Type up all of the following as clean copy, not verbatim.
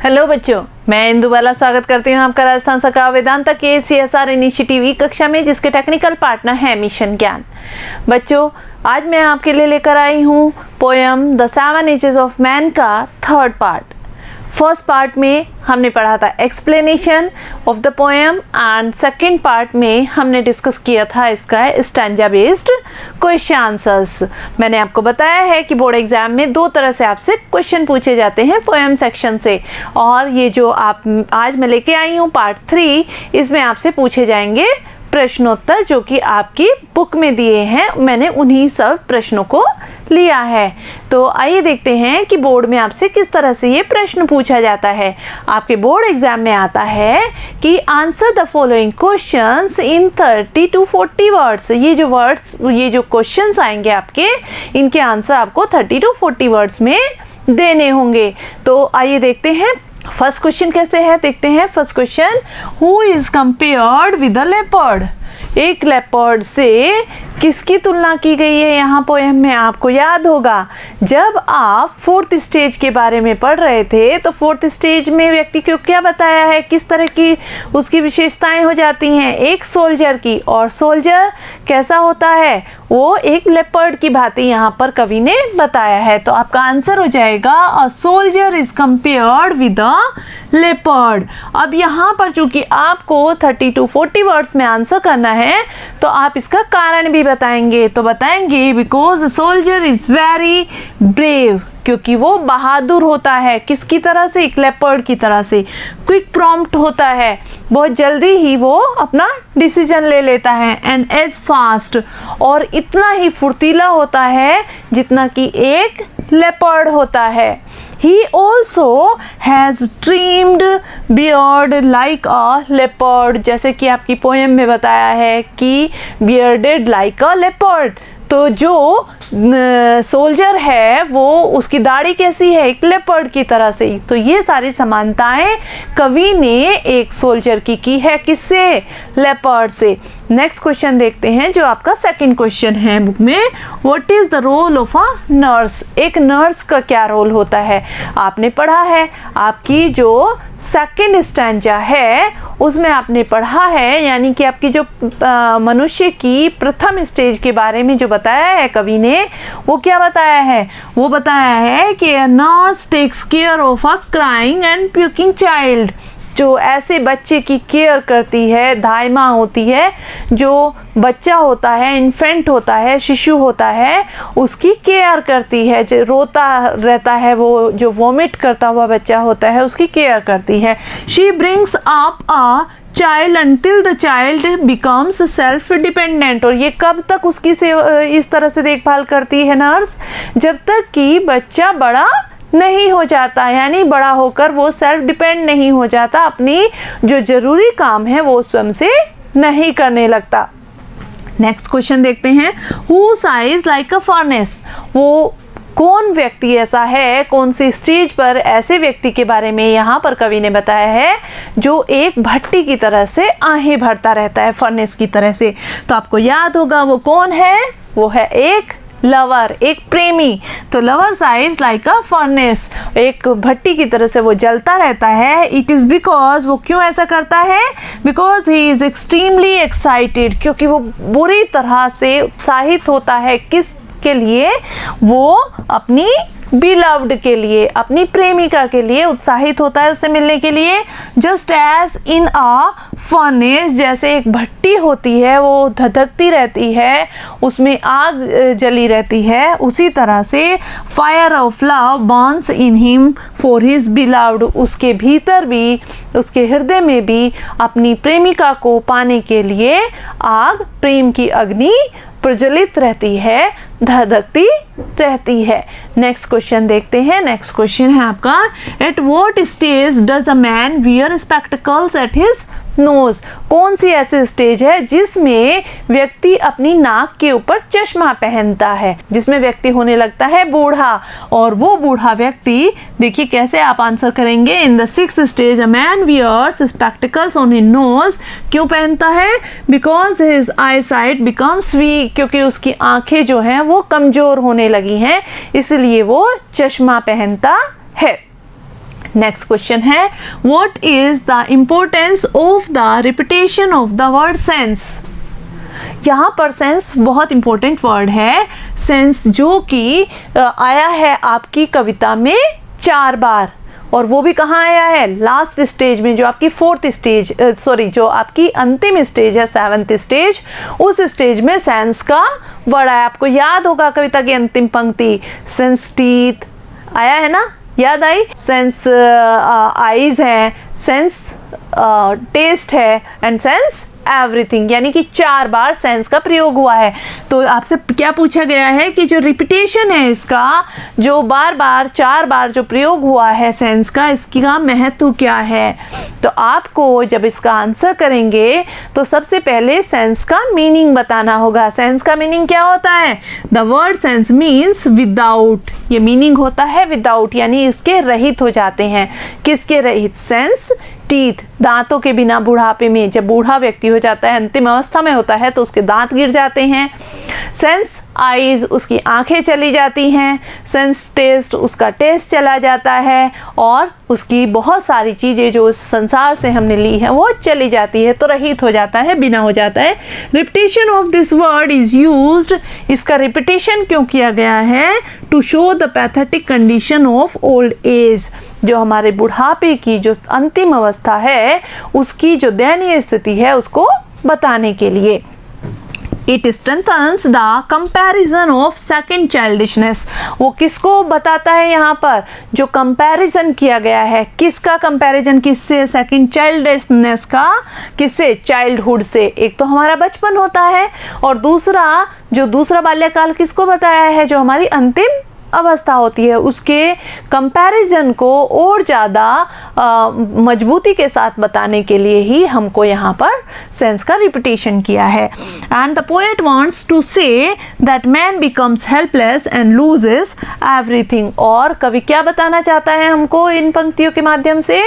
Hello बच्चों, मैं इंदु बाला स्वागत करती हूँ आपका राजस्थान सरकार वेदांता के CSR इनिशिएटिव ई कक्षा में, जिसके टेक्निकल पार्टनर है मिशन ज्ञान। बच्चों, आज मैं आपके लिए लेकर आई हूँ poem the 7 ages of man का 3rd पार्ट। फर्स्ट पार्ट में हमने पढ़ा था explanation of the poem and second part में हमने डिस्कस किया था इसका स्टैंजा बेस्ड क्वेश्चन आंसर्स। मैंने आपको बताया है कि बोर्ड एग्जाम में 2 तरह से आपसे क्वेश्चन पूछे जाते हैं पोएम सेक्शन से, और ये जो आप आज मैं लेके आई हूँ पार्ट 3, इसमें आपसे पूछे जाएंगे प्रश्नोत्तर जो कि आपकी बुक में दिए हैं। मैंने उन्हीं सब प्रश्नों को लिया है। तो आइए देखते हैं कि बोर्ड में आपसे किस तरह से ये प्रश्न पूछा जाता है। आपके बोर्ड एग्जाम में आता है कि answer the following questions in 30 to 40 words. ये जो क्वेश्चंस आएंगे आपके, इनके आंसर आपको 30 to 40 वर्ड्स में देने होंगे। तो आइए देखते हैं फर्स्ट क्वेश्चन कैसे है, देखते हैं। First question, who is compared with a leopard. एक लेपर्ड से किसकी तुलना की गई है यहाँ पोएम में? आपको याद होगा जब आप 4th स्टेज के बारे में पढ़ रहे थे तो 4th स्टेज में व्यक्ति को क्या बताया है, किस तरह की उसकी विशेषताएं हो जाती हैं एक सोल्जर की। और सोल्जर कैसा होता है? वो एक लेपर्ड की भांति यहाँ पर कवि ने बताया है। तो आपका आंसर हो जाएगा a soldier is compared with a leopard. अब यहाँ पर चूंकि आपको 30 to 40 वर्ड्स में आंसर करना है तो आप इसका कारण भी बताएंगे। तो बताएंगे because soldier is very brave, क्योंकि वो बहादुर होता है। किसकी तरह से? एक लेपर्ड की तरह से। क्विक प्रॉम्प्ट होता है, बहुत जल्दी ही वो अपना डिसीजन ले लेता है। एंड एज फास्ट, और इतना ही फुर्तीला होता है जितना कि एक लेपर्ड होता है। He also has trimmed beard like a leopard, जैसे कि आपकी पोएम में बताया है कि bearded like a leopard। तो जो सोल्जर है वो उसकी दाढ़ी कैसी है? एक लेपर्ड की तरह से। तो ये सारी समानताएं कवि ने एक सोल्जर की है, किससे? लेपर्ड से। नेक्स्ट क्वेश्चन देखते हैं जो आपका सेकंड क्वेश्चन है बुक में। What is the role of a nurse. एक नर्स का क्या रोल होता है? आपने पढ़ा है, आपकी जो सेकंड स्टैंजा है उसमें आपने पढ़ा है, यानी कि आपकी जो मनुष्य की प्रथम स्टेज के बारे में जो बताया है कवि ने, वो क्या बताया है? वो बताया है कि nurse takes care of a crying and puking child. जो ऐसे बच्चे की केयर करती है, दाइमा होती है, जो बच्चा होता है, इन्फेंट होता है, शिशु होता है, उसकी केयर करती है। जो रोता रहता है, वो जो वॉमिट करता हुआ बच्चा होता है, उसकी केयर करती है। She brings up a child until the child becomes self dependent। और ये कब तक उसकी इस तरह से देखभाल करती है नर्स? जब तक कि बच्चा बड़ा नहीं हो जाता, यानी बड़ा होकर वो सेल्फ डिपेंड नहीं हो जाता, अपनी जो जरूरी काम है वो स्वयं से नहीं करने लगता। नेक्स्ट क्वेश्चन देखते हैं। Who size like a furnace. वो कौन व्यक्ति ऐसा है, कौन सी स्टेज पर ऐसे व्यक्ति के बारे में यहाँ पर कवि ने बताया है जो एक भट्टी की तरह से आहें भरता रहता है, फर्नेस की तरह से। तो आपको याद होगा वो कौन है? वो है एक लवर, एक प्रेमी। तो लवर साइज लाइक अ फर्नेस, एक भट्टी की तरह से वो जलता रहता है। इट इज़ बिकॉज, वो क्यों ऐसा करता है? Because he is extremely excited, क्योंकि वो बुरी तरह से उत्साहित होता है। किस के लिए? वो अपनी बिलव्ड के लिए, अपनी प्रेमिका के लिए उत्साहित होता है उससे मिलने के लिए। Just as in a furnace, जैसे एक भट्टी होती है वो धधकती रहती है, उसमें आग जली रहती है, उसी तरह से fire of love Burns in him for his beloved. उसके भीतर भी, उसके हृदय में भी अपनी प्रेमिका को पाने के लिए आग, प्रेम की अग्नि प्रज्वलित रहती है, धधकती रहती है। नेक्स्ट क्वेश्चन देखते हैं। नेक्स्ट क्वेश्चन है आपका, at what stage does a man wear spectacles at his nose. कौन सी ऐसी स्टेज है जिसमें व्यक्ति अपनी नाक के ऊपर चश्मा पहनता है, जिसमें व्यक्ति होने लगता है बूढ़ा। और वो बूढ़ा व्यक्ति, देखिए कैसे आप आंसर करेंगे। In the 6th stage a man wears spectacles on his nose. क्यों पहनता है? Because his eyesight becomes weak, क्योंकि उसकी आंखें जो हैं वो कमजोर होने लगी हैं, इसलिए वो चश्मा पहनता है। नेक्स्ट क्वेश्चन है, what is the importance of the repetition of the word sense. यहाँ पर सेंस बहुत इंपॉर्टेंट वर्ड है, सेंस जो कि आया है आपकी कविता में 4 बार, और वो भी कहाँ आया है, लास्ट स्टेज में, जो आपकी 4th स्टेज जो आपकी अंतिम स्टेज है 7th स्टेज, उस स्टेज में सेंस का वर्ड आया। आपको याद होगा कविता की अंतिम पंक्ति, सेंस टीथ आया है ना, याद आई, सेंस आईज है, सेंस टेस्ट है, एंड सेंस एवरीथिंग, यानी कि 4 बार सेंस का प्रयोग हुआ है। तो आपसे क्या पूछा गया है कि जो रिपीटेशन है इसका, जो बार बार 4 बार जो प्रयोग हुआ है सेंस का, इसका महत्व क्या है। तो आपको जब इसका आंसर करेंगे तो सबसे पहले सेंस का मीनिंग बताना होगा। सेंस का मीनिंग क्या होता है, the word sense means without, ये मीनिंग होता है विदाउट, यानी इसके रहित हो जाते हैं। किसके रहित, सेंस टीथ, दांतों के बिना। बुढ़ापे में जब बूढ़ा व्यक्ति हो जाता है, अंतिम अवस्था में होता है, तो उसके दांत गिर जाते हैं। सेंस आईज, उसकी आंखें चली जाती हैं। सेंस टेस्ट, उसका टेस्ट चला जाता है, और उसकी बहुत सारी चीज़ें जो इस संसार से हमने ली हैं वो चली जाती है, तो रहित हो जाता है, बिना हो जाता है। Repetition of this word is used, इसका रिपीटेशन क्यों किया गया है, to show the pathetic condition of old age, जो हमारे बुढ़ापे की जो अंतिम अवस्था है उसकी जो दयनीय स्थिति है उसको बताने के लिए। It strengthens the comparison of second childishness, वो किसको बताता है यहाँ पर, जो कंपैरिजन किया गया है, किसका कंपैरिजन, किससे, सेकंड चाइल्डिशनेस का, किससे, चाइल्डहुड से। एक तो हमारा बचपन होता है, और दूसरा बाल्यकाल किसको बताया है, जो हमारी अंतिम अवस्था होती है, उसके कंपैरिजन को और ज़्यादा मजबूती के साथ बताने के लिए ही हमको यहाँ पर सेंस का रिपीटेशन किया है। And the poet wants to say that man becomes helpless and loses everything, और कवि क्या बताना चाहता है हमको इन पंक्तियों के माध्यम से,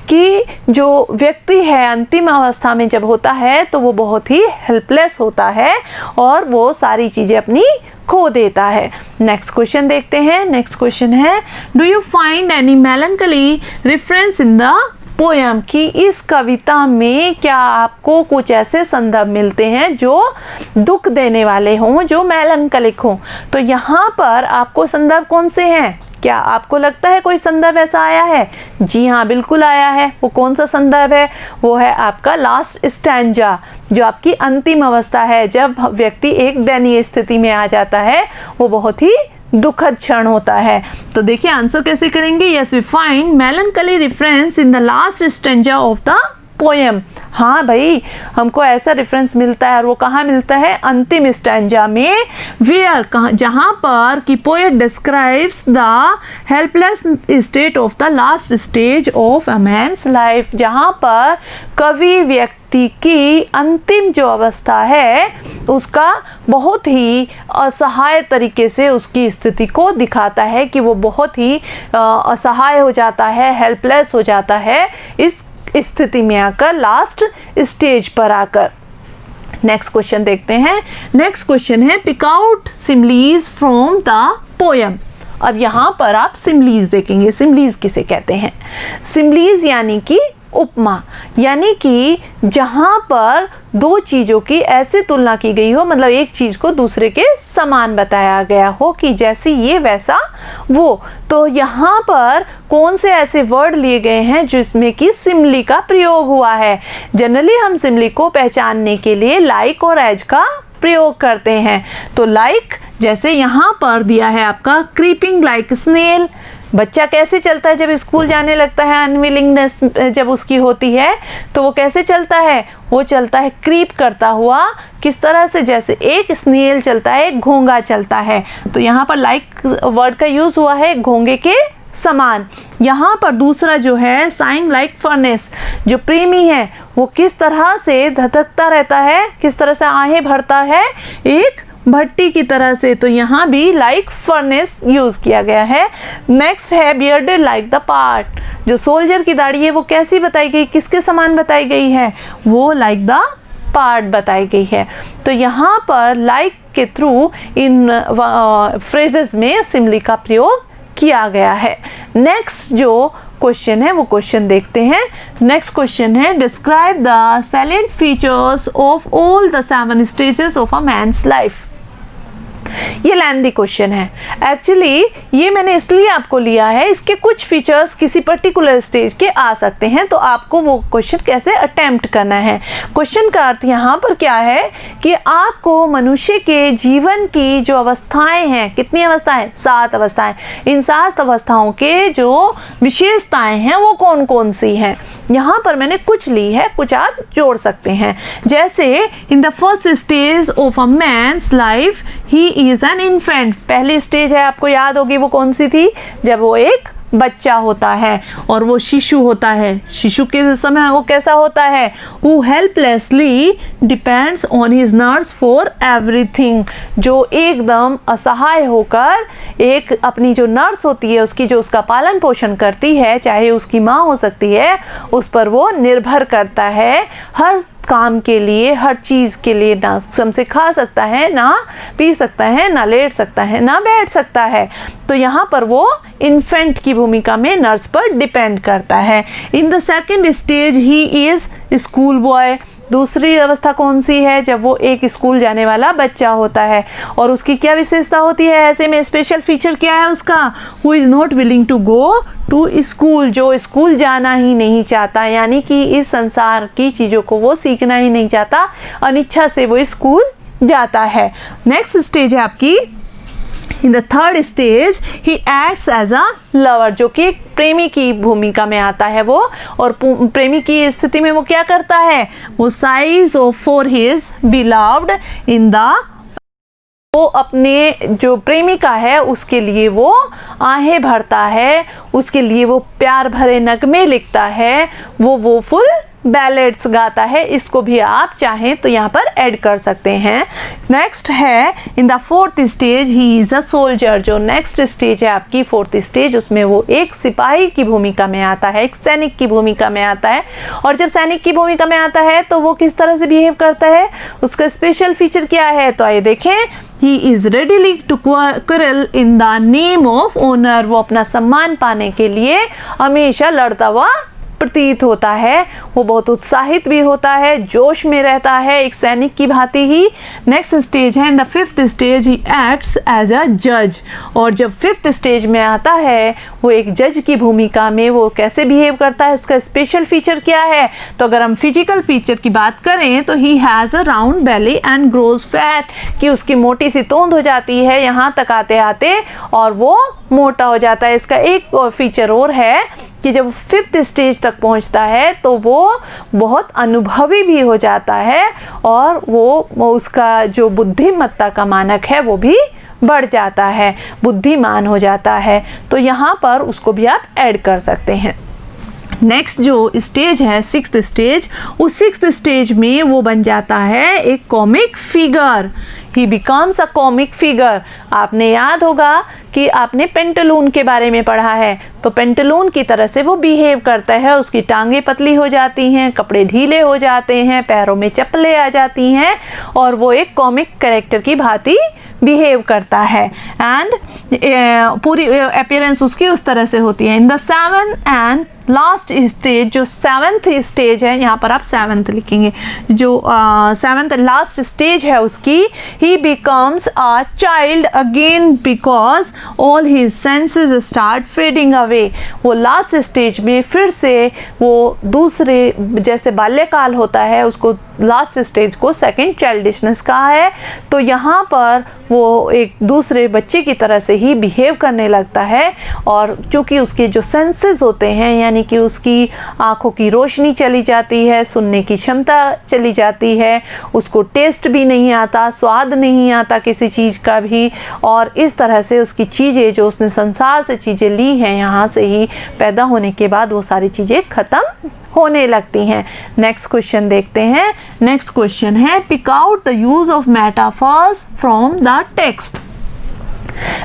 कि जो व्यक्ति है अंतिम अवस्था में जब होता है तो वो बहुत ही हेल्पलेस होता है, और वो सारी चीज़ें अपनी खो देता है। नेक्स्ट क्वेश्चन देखते हैं। नेक्स्ट क्वेश्चन है, do you find any melancholy reference in the poem, कि इस कविता में क्या आपको कुछ ऐसे संदर्भ मिलते हैं जो दुख देने वाले हों, जो मेलंकलिक हों। तो यहाँ पर आपको संदर्भ कौन से हैं, क्या आपको लगता है कोई संदर्भ ऐसा आया है? जी हाँ, बिल्कुल आया है। वो कौन सा संदर्भ है? वो है आपका लास्ट स्टैंजा, जो आपकी अंतिम अवस्था है, जब व्यक्ति एक दयनीय स्थिति में आ जाता है, वो बहुत ही दुखद क्षण होता है। तो देखिए आंसर कैसे करेंगे। Yes, we find melancholy reference in the last stanza of the poem. हाँ भाई, हमको ऐसा रेफरेंस मिलता है, और वो कहाँ मिलता है? अंतिम स्टैंजा में, वेयर, जहाँ पर कि poet describes the helpless state of the last stage of a man's life, जहाँ पर कवि व्यक्ति की अंतिम जो अवस्था है उसका बहुत ही असहाय तरीके से उसकी स्थिति को दिखाता है, कि वो बहुत ही असहाय हो जाता है, हेल्पलेस हो जाता है इस स्थिति में आकर, लास्ट स्टेज पर आकर। नेक्स्ट क्वेश्चन देखते हैं। नेक्स्ट क्वेश्चन है, pick out similes from the poem. अब यहाँ पर आप सिमलीज देखेंगे। सिमलीज किसे कहते हैं? सिमलीज यानी कि उपमा, यानी कि जहाँ पर दो चीज़ों की ऐसे तुलना की गई हो, मतलब एक चीज़ को दूसरे के समान बताया गया हो, कि जैसे ये वैसा वो। तो यहाँ पर कौन से ऐसे वर्ड लिए गए हैं जिसमें कि सिमली का प्रयोग हुआ है? जनरली हम सिमली को पहचानने के लिए लाइक और एज का प्रयोग करते हैं। तो लाइक, जैसे यहाँ पर दिया है आपका क्रीपिंग लाइक स्नेल। बच्चा कैसे चलता है जब स्कूल जाने लगता है? अनविलिंगनेस जब उसकी होती है तो वो कैसे चलता है? वो चलता है क्रीप करता हुआ। किस तरह से? जैसे एक स्नेल चलता है, एक घोंगा चलता है। तो यहाँ पर लाइक वर्ड का यूज हुआ है घोंगे के समान। यहाँ पर दूसरा जो है साइंग लाइक फर्नेस, जो प्रेमी है वो किस तरह से धधकता रहता है, किस तरह से आहें भरता है, एक भट्टी की तरह से। तो यहाँ भी लाइक फर्नेस यूज किया गया है। नेक्स्ट है बियर्डेड लाइक द पार्ट, जो सोल्जर की दाढ़ी है वो कैसी बताई गई, किसके समान बताई गई है? वो लाइक द पार्ट बताई गई है। तो यहाँ पर लाइक के थ्रू इन फ्रेजेस में सिमली का प्रयोग किया गया है। नेक्स्ट जो क्वेश्चन है वो क्वेश्चन देखते हैं। नेक्स्ट क्वेश्चन है describe the salient features of all the 7 stages of a man's life. ये लेंथी क्वेश्चन है। एक्चुअली ये मैंने इसलिए आपको लिया है, इसके कुछ फीचर्स किसी पर्टिकुलर स्टेज के आ सकते हैं, तो आपको वो क्वेश्चन कैसे अटेम्प्ट करना है। क्वेश्चन का अर्थ यहाँ पर क्या है कि आपको मनुष्य के जीवन की जो अवस्थाएं हैं, कितनी अवस्थाएं, 7 अवस्थाएं, इन 7 अवस्थाओं के जो विशेषताएं हैं वो कौन कौन सी हैं, यहाँ पर मैंने कुछ ली है, कुछ आप जोड़ सकते हैं। जैसे in the first stage of a man's life he is an infant. पहली स्टेज है, आपको याद होगी वो कौन सी थी, जब वो एक बच्चा होता है और वो शिशु होता है। शिशु के समय वो कैसा होता है, who helplessly depends on his nurse for everything, जो एकदम असहाय होकर एक अपनी जो नर्स होती है उसकी, जो उसका पालन पोषण करती है, चाहे उसकी माँ हो सकती है, उस पर वो निर्भर करता है हर काम के लिए, हर चीज़ के लिए। ना हमसे खा सकता है, ना पी सकता है, ना लेट सकता है, ना बैठ सकता है। तो यहाँ पर वो इन्फेंट की भूमिका में नर्स पर डिपेंड करता है। In the second stage he is school boy. दूसरी अवस्था कौन सी है, जब वो एक स्कूल जाने वाला बच्चा होता है। और उसकी क्या विशेषता होती है, ऐसे में स्पेशल फीचर क्या है उसका, who is not willing to go to school, जो स्कूल जाना ही नहीं चाहता, यानी कि इस संसार की चीज़ों को वो सीखना ही नहीं चाहता, अनिच्छा से वो स्कूल जाता है। नेक्स्ट स्टेज है आपकी in the third stage he acts as a lover, जो कि एक प्रेमी की भूमिका में आता है वो। और प्रेमी की स्थिति में वो क्या करता है, वो size of for his beloved in the, वो अपने जो प्रेमिका है उसके लिए वो आहें भरता है, उसके लिए वो प्यार भरे नगमे लिखता है, वो फुल बैलेट्स गाता है। इसको भी आप चाहें तो यहाँ पर ऐड कर सकते हैं। नेक्स्ट है in the fourth stage he is a soldier, जो नेक्स्ट स्टेज है आपकी फोर्थ स्टेज, उसमें वो एक सिपाही की भूमिका में आता है, एक सैनिक की भूमिका में आता है। और जब सैनिक की भूमिका में आता है तो वो किस तरह से बिहेव करता है, उसका स्पेशल फीचर क्या है, तो आइए देखें। He is readily to quarrel in the name of honour, वो अपना सम्मान पाने के लिए हमेशा लड़ता हुआ प्रतीत होता है। वो बहुत उत्साहित भी होता है, जोश में रहता है, एक सैनिक की भांति ही। नेक्स्ट स्टेज है in the fifth stage he acts as a जज, और जब फिफ्थ स्टेज में आता है वो एक जज की भूमिका में वो कैसे बिहेव करता है, उसका स्पेशल फीचर क्या है। तो अगर हम फिजिकल फीचर की बात करें तो he has a round belly and grows fat, कि उसकी मोटी सी तोंद हो जाती है यहाँ तक आते आते और वो मोटा हो जाता है। इसका एक फीचर और है कि जब फिफ्थ स्टेज तक पहुंचता है तो वो बहुत अनुभवी भी हो जाता है और वो उसका जो बुद्धिमत्ता का मानक है वो भी बढ़ जाता है, बुद्धिमान हो जाता है। तो यहाँ पर उसको भी आप ऐड कर सकते हैं। नेक्स्ट जो स्टेज है सिक्स्थ स्टेज, उस सिक्स्थ स्टेज में वो बन जाता है एक comic figure. He becomes a comic figure. आपने याद होगा कि आपने पेंटलून के बारे में पढ़ा है, तो पेंटलून की तरह से वो बिहेव करता है। उसकी टांगें पतली हो जाती हैं, कपड़े ढीले हो जाते हैं, पैरों में चप्पलें आ जाती हैं और वो एक कॉमिक कैरेक्टर की भांति बिहेव करता है। एंड पूरी अपीयरेंस उसकी उस तरह से होती है। In the seventh and last stage, जो सेवंथ स्टेज है, यहाँ पर आप सेवंथ लिखेंगे, जो सेवंथ लास्ट स्टेज है उसकी, ही becomes a child again because all his senses start fading away. वो लास्ट स्टेज में फिर से वो दूसरे, जैसे बाल्यकाल होता है, उसको लास्ट स्टेज को सेकंड चाइल्डिशनेस कहा है। तो यहाँ पर वो एक दूसरे बच्चे की तरह से ही बिहेव करने लगता है और क्योंकि उसके जो सेंसेस होते हैं, यानी कि उसकी आँखों की रोशनी चली जाती है, सुनने की क्षमता चली जाती है, उसको टेस्ट भी नहीं आता, स्वाद नहीं आता किसी चीज़ का भी, और इस तरह से उसकी चीज़ें जो उसने संसार से चीज़ें ली हैं, यहाँ से ही पैदा होने के बाद वो सारी चीज़ें ख़त्म होने लगती हैं। नेक्स्ट क्वेश्चन देखते हैं। नेक्स्ट क्वेश्चन है pick out the use of metaphors from the text.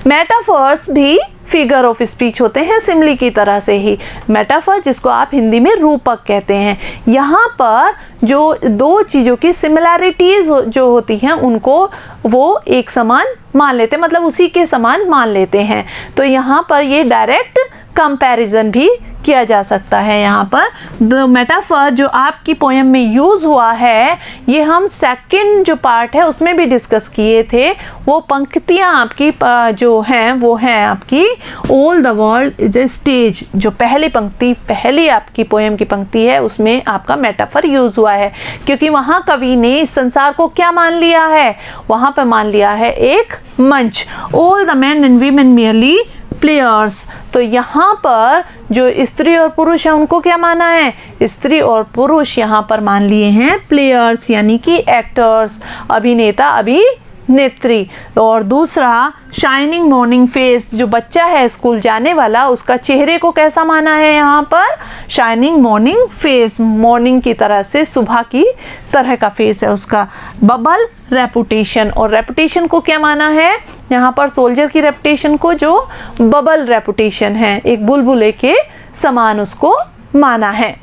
Metaphors भी फिगर ऑफ स्पीच होते हैं, सिमिली की तरह से ही। मेटाफर जिसको आप हिंदी में रूपक कहते हैं। यहाँ पर जो दो चीज़ों की सिमिलैरिटीज़ जो होती हैं उनको वो एक समान मान लेते हैं, मतलब उसी के समान मान लेते हैं। तो यहाँ पर ये डायरेक्ट कंपैरिजन भी किया जा सकता है। यहाँ पर द मेटाफर जो आपकी पोएम में यूज़ हुआ है, ये हम सेकंड जो पार्ट है उसमें भी डिस्कस किए थे। वो पंक्तियाँ आपकी जो हैं वो हैं आपकी all the world is a stage. जो पहली पंक्ति, पहली आपकी पोएम की पंक्ति है, उसमें आपका मेटाफर यूज़ हुआ है, क्योंकि वहाँ कवि ने इस संसार को क्या मान लिया है, वहाँ पर मान लिया है एक मंच। All the man and women merely players. तो यहाँ पर जो स्त्री और पुरुष है उनको क्या माना है, स्त्री और पुरुष यहाँ पर मान लिए हैं प्लेयर्स, यानी कि एक्टर्स, अभिनेता अभिनेत्री। और दूसरा शाइनिंग मॉर्निंग फेस, जो बच्चा है स्कूल जाने वाला, उसका चेहरे को कैसा माना है यहाँ पर, शाइनिंग मॉर्निंग फेस, मॉर्निंग की तरह से, सुबह की तरह का फेस है उसका। बबल रेपुटेशन, और रेपुटेशन को क्या माना है यहाँ पर, सोल्जर की रेपुटेशन को जो बबल रेपुटेशन है, एक बुलबुले के समान उसको माना है।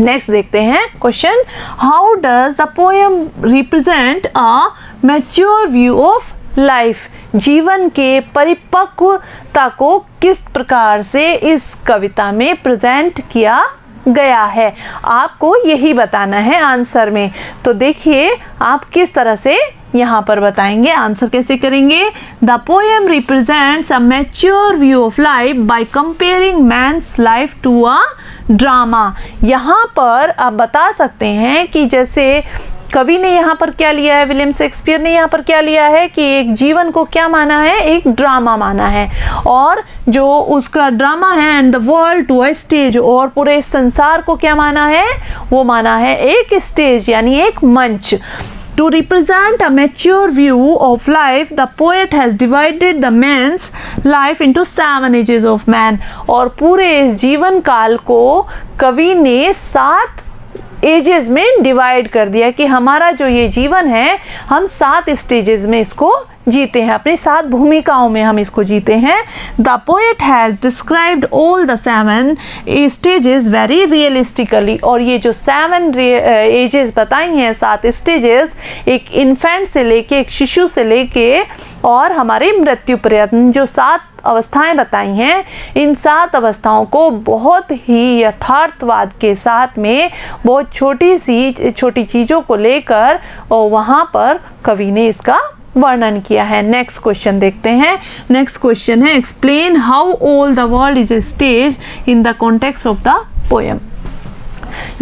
नेक्स्ट देखते हैं question, how does the poem represent a mature view of life. जीवन के परिपक्वता को किस प्रकार से इस कविता में प्रेजेंट किया गया है, आपको यही बताना है आंसर में। तो देखिए आप किस तरह से यहाँ पर बताएंगे, आंसर कैसे करेंगे। The poem represents a mature view of life by comparing man's life to a drama. यहाँ पर आप बता सकते हैं कि जैसे कवि ने यहाँ पर क्या लिया है, विलियम शेक्सपियर ने यहाँ पर क्या लिया है कि एक जीवन को क्या माना है, एक ड्रामा माना है, और जो उसका ड्रामा है and the world to a stage, और पूरे संसार को क्या माना है, वो माना है एक स्टेज यानी एक मंच। To represent a mature view of life, the poet has divided the man's life into 7 ages of man। और पूरे इस जीवन काल को कवि ने 7 एजेस में डिवाइड कर दिया कि हमारा जो ये जीवन है हम 7 स्टेजेस में इसको जीते हैं, अपनी 7 भूमिकाओं में हम इसको जीते हैं। The poet has described all the 7 stages very realistically. और ये जो 7 एजेस बताई हैं, 7 स्टेजेस, एक इन्फेंट से लेके, एक शिशु से लेके और हमारे मृत्यु पर्यंत जो 7 अवस्थाएं बताई हैं, इन 7 अवस्थाओं को बहुत ही यथार्थवाद के साथ में बहुत छोटी चीज़ों को लेकर और वहाँ पर कवि ने इसका वर्णन किया है। नेक्स्ट क्वेश्चन देखते हैं। नेक्स्ट क्वेश्चन है, explain how all the world is a stage in the context of the poem.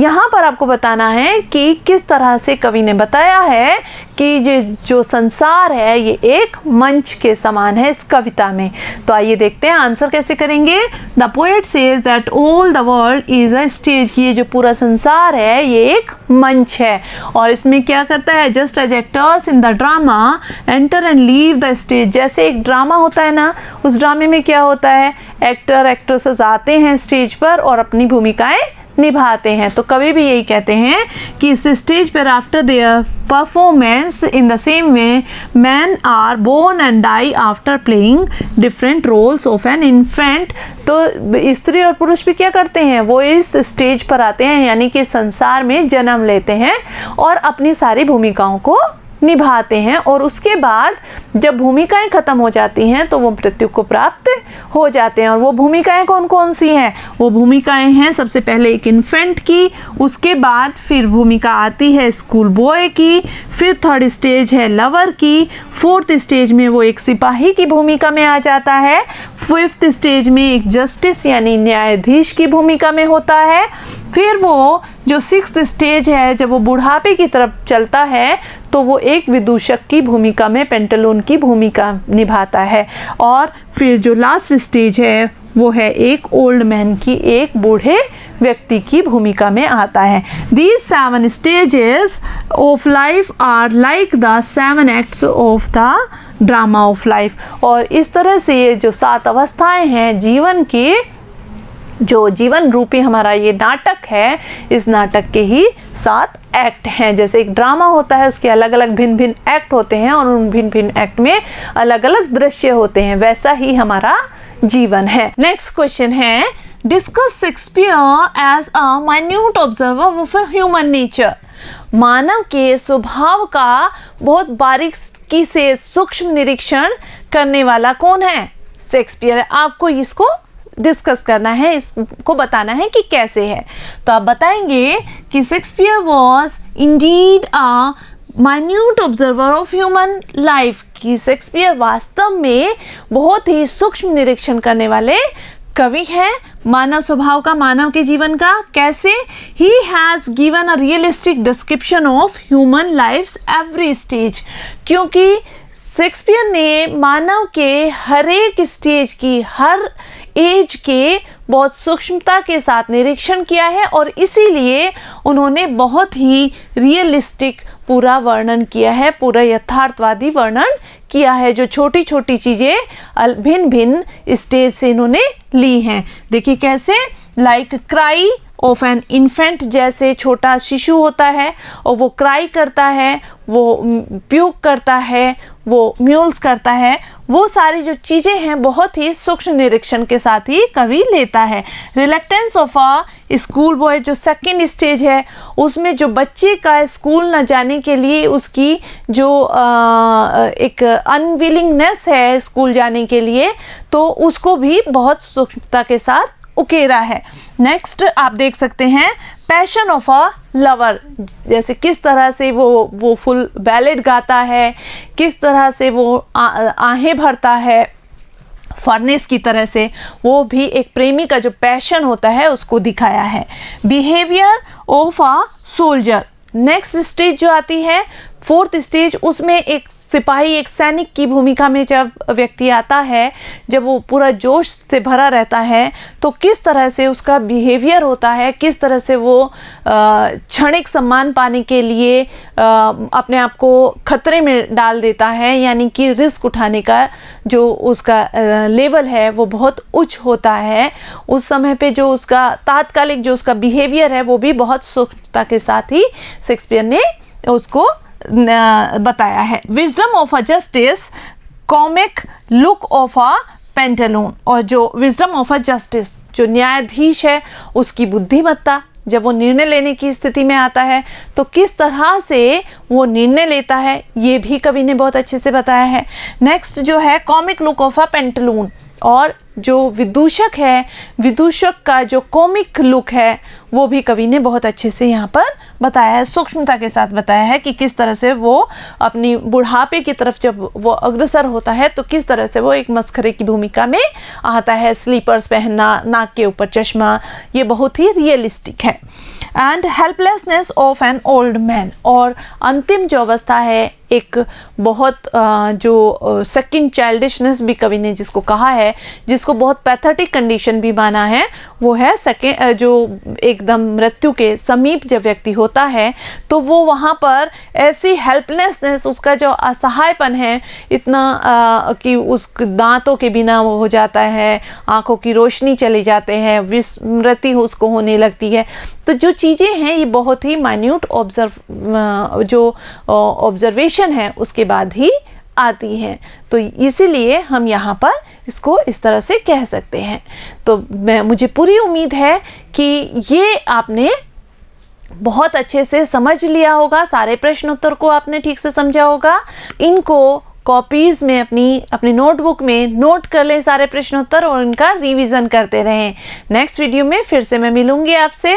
यहाँ पर आपको बताना है कि किस तरह से कवि ने बताया है कि ये जो संसार है ये एक मंच के समान है इस कविता में। तो आइए देखते हैं आंसर कैसे करेंगे। The poet says that all the world is a stage, कि ये जो पूरा संसार है ये एक मंच है। और इसमें क्या करता है, just as actors in the drama enter and leave the stage. जैसे एक ड्रामा होता है ना, उस ड्रामे में क्या होता है, एक्टर एक्ट्रेसेस आते हैं स्टेज पर और अपनी भूमिकाएं निभाते हैं। तो कवि भी यही कहते हैं कि इस स्टेज पर after their performance in the same way man are born and die after playing different roles of an infant. तो स्त्री और पुरुष भी क्या करते हैं, वो इस स्टेज पर आते हैं, यानी कि संसार में जन्म लेते हैं और अपनी सारी भूमिकाओं को निभाते हैं। और उसके बाद जब भूमिकाएं खत्म हो जाती हैं तो वो मृत्यु को प्राप्त हो जाते हैं। और वो भूमिकाएं कौन कौन सी हैं, वो भूमिकाएं हैं सबसे पहले एक इन्फेंट की, उसके बाद फिर भूमिका आती है स्कूल बॉय की, फिर थर्ड स्टेज है लवर की, फोर्थ स्टेज में वो एक सिपाही की भूमिका में आ जाता है, फिफ्थ स्टेज में एक जस्टिस यानी न्यायाधीश की भूमिका में होता है, फिर वो जो सिक्स्थ स्टेज है जब वो बुढ़ापे की तरफ चलता है तो वो एक विदूषक की भूमिका में पेंटालून की भूमिका निभाता है, और फिर जो लास्ट स्टेज है वो है एक ओल्ड मैन की, एक बूढ़े व्यक्ति की भूमिका में आता है। These 7 stages of life are like the 7 acts of the drama of life। और इस तरह से ये जो 7 अवस्थाएं हैं जीवन की, जो जीवन रूपी हमारा ये नाटक है, इस नाटक के ही 7 एक्ट हैं। जैसे एक ड्रामा होता है उसके अलग अलग भिन्न भिन्न एक्ट होते हैं और उन भिन्न भिन्न एक्ट में अलग अलग दृश्य होते हैं, वैसा ही हमारा जीवन है। नेक्स्ट क्वेश्चन है, discuss Shakespeare as a minute observer of human nature. मानव के स्वभाव का बहुत बारीकी से सूक्ष्म निरीक्षण करने वाला कौन है? शेक्सपियर। आपको इसको डिस्कस करना है, इसको बताना है कि कैसे है। तो आप बताएंगे कि Shakespeare was indeed a minute observer of human life, कि शेक्सपियर वास्तव में बहुत ही सूक्ष्म निरीक्षण करने वाले कवि हैं मानव स्वभाव का, मानव के जीवन का। कैसे? He has given a realistic description of human life's every stage, क्योंकि शेक्सपियर ने मानव के हर एक स्टेज की, हर एज के बहुत सूक्ष्मता के साथ निरीक्षण किया है और इसीलिए उन्होंने बहुत ही रियलिस्टिक पूरा वर्णन किया है, पूरा यथार्थवादी वर्णन किया है। जो छोटी छोटी चीज़ें भिन्न भिन्न स्टेज से इन्होंने ली हैं। देखिए कैसे, like cry of an infant, जैसे छोटा शिशु होता है और वो क्राई करता है, वो प्यूक करता है, वो म्यूल्स करता है, वो सारी जो चीज़ें हैं बहुत ही सूक्ष्म निरीक्षण के साथ ही कवि लेता है। Reluctance of a school boy, जो सेकेंड स्टेज है, उसमें जो बच्चे का स्कूल न जाने के लिए उसकी जो एक अनविलिंगनेस है स्कूल जाने के लिए, तो उसको भी बहुत सूक्ष्मता के साथ उकेरा है। नेक्स्ट आप देख सकते हैं, पैशन ऑफ अ लवर, जैसे किस तरह से वो फुल बैलेड गाता है, किस तरह से वो आहें भरता है फर्नेस की तरह से, वो भी एक प्रेमी का जो पैशन होता है उसको दिखाया है। Behaviour of a soldier, next stage जो आती है, फोर्थ स्टेज, उसमें एक सिपाही, एक सैनिक की भूमिका में जब व्यक्ति आता है, जब वो पूरा जोश से भरा रहता है, तो किस तरह से उसका बिहेवियर होता है, किस तरह से वो क्षणिक सम्मान पाने के लिए अपने आप को खतरे में डाल देता है, यानी कि रिस्क उठाने का जो उसका लेवल है वो बहुत उच्च होता है। उस समय पे जो उसका तात्कालिक जो उसका बिहेवियर है वो भी बहुत सूक्ष्मता के साथ ही शेक्सपियर ने उसको बताया है। Wisdom of a justice, comic look of a Pantaloons, और जो विजडम ऑफ अ जस्टिस, जो न्यायाधीश है उसकी बुद्धिमत्ता, जब वो निर्णय लेने की स्थिति में आता है तो किस तरह से वो निर्णय लेता है, ये भी कवि ने बहुत अच्छे से बताया है। नेक्स्ट जो है comic look of a Pantaloons, और जो विदूषक है, विदूषक का जो कॉमिक लुक है वो भी कवि ने बहुत अच्छे से यहाँ पर बताया है, सूक्ष्मता के साथ बताया है कि किस तरह से वो अपनी बुढ़ापे की तरफ जब वो अग्रसर होता है तो किस तरह से वो एक मस्खरे की भूमिका में आता है। स्लीपर्स पहनना, नाक के ऊपर चश्मा, ये बहुत ही रियलिस्टिक है। And helplessness of an old man, और अंतिम जो अवस्था है, एक बहुत जो सेकंड चाइल्डिशनेस भी कवि ने जिसको कहा है, जिसको बहुत पैथेटिक कंडीशन भी माना है, वो है सेकंड जो एकदम मृत्यु के समीप जब व्यक्ति होता है तो वो वहाँ पर ऐसी हेल्पलेसनेस, उसका जो असहायपन है इतना कि उस दांतों के बिना वो हो जाता है, आंखों की रोशनी चली जाते हैं, विस्मृति उसको होने लगती है। तो जो चीज़ें हैं ये बहुत ही माइन्यूट ऑब्जर्वेशन है उसके बाद ही आती हैं, तो इसीलिए हम यहाँ पर इसको इस तरह से कह सकते हैं। तो मुझे पूरी उम्मीद है कि ये आपने बहुत अच्छे से समझ लिया होगा, सारे प्रश्न उत्तर को आपने ठीक से समझा होगा। इनको कॉपीज़ में अपनी नोटबुक में नोट कर लें सारे प्रश्न उत्तर और इनका रिवीजन करते रहें। नेक्स्ट वीडियो में फिर से मैं मिलूँगी आपसे।